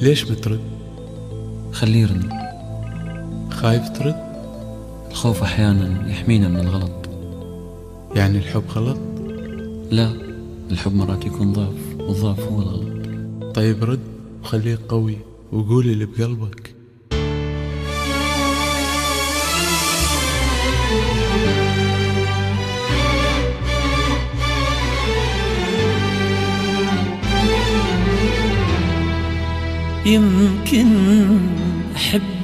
ليش مترد؟ خليه يرن. خايف ترد؟ الخوف أحيانا يحمينا من الغلط. يعني الحب غلط؟ لا، الحب مرات يكون ضعف، والضعف هو الغلط. طيب رد وخليك قوي وقول اللي بقلبك. يمكن أحبك،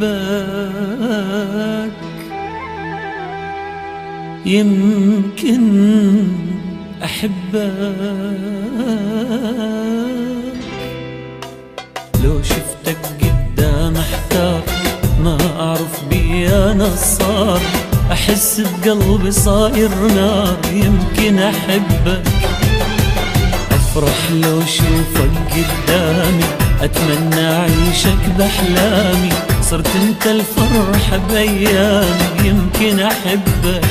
يمكن أحبك، لو شفتك قدام أحتار، ما أعرف بي أنا صار، أحس بقلبي صاير نار. يمكن أحبك، أفرح لو شوفك قدامي، أتمنى أعيشك بأحلامي، صرت أنت الفرحة بأيامي. يمكن أحبك،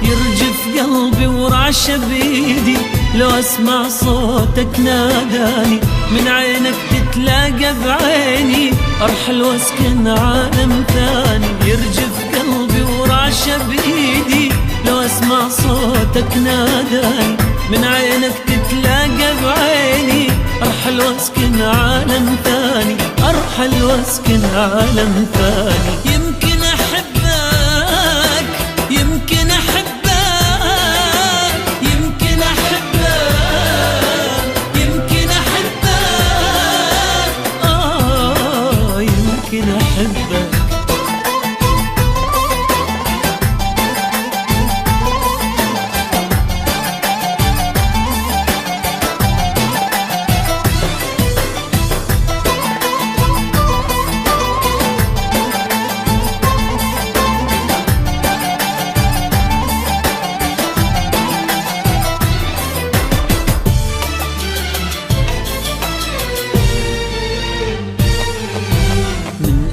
يرجف قلبي ورعش بيدي، لو أسمع صوتك ناداني، من عينك تتلاقى بعيني، أرحل وأسكن عالم ثاني. يرجف قلبي ورعش بيدي، لو أسمع صوتك ناداني، من عينك تتلاقى بعيني، أرحل وأسكن عالم ثاني، أرحل وأسكن عالم ثاني. يمكن أحبك، يمكن أحبك، يمكن أحبك، يمكن أحبك، يمكن أحبك.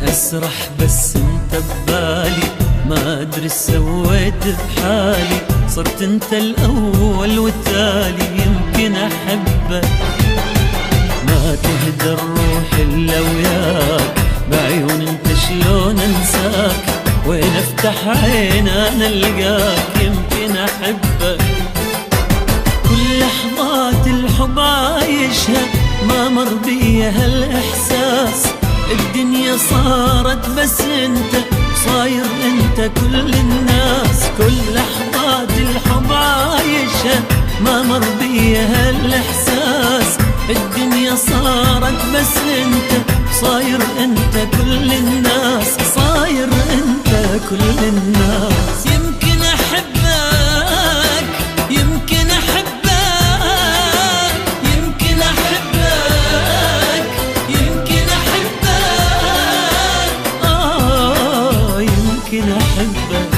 أسرح بس انت ببالي، ما أدري سويت بحالي، صرت انت الأول والتالي. يمكن أحبك، ما تهدى الروح إلا وياك، بعيون انت شلون أنساك، وين أفتح عين أنا ألقاك. يمكن أحبك، كل لحظات الحب عايشها، ما مر بي هالإحساس، الدنيا صارت بس انت، صاير انت كل الناس. كل لحظات الحب عايشها، ما مر بي هالاحساس، الدنيا صارت بس انت، صاير انت كل الناس، صاير انت كل الناس. يمكن احبك، يمكن احبك، يمكن احبك، يمكن يمكن أحبك.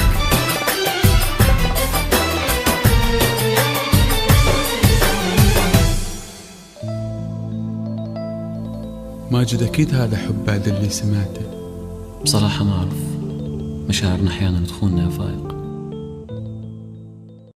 ماجد أكيد هذا حب بعد اللي سمعته. بصراحة ما أعرف، مشاعرنا أحيانا تخوننا يا فايق.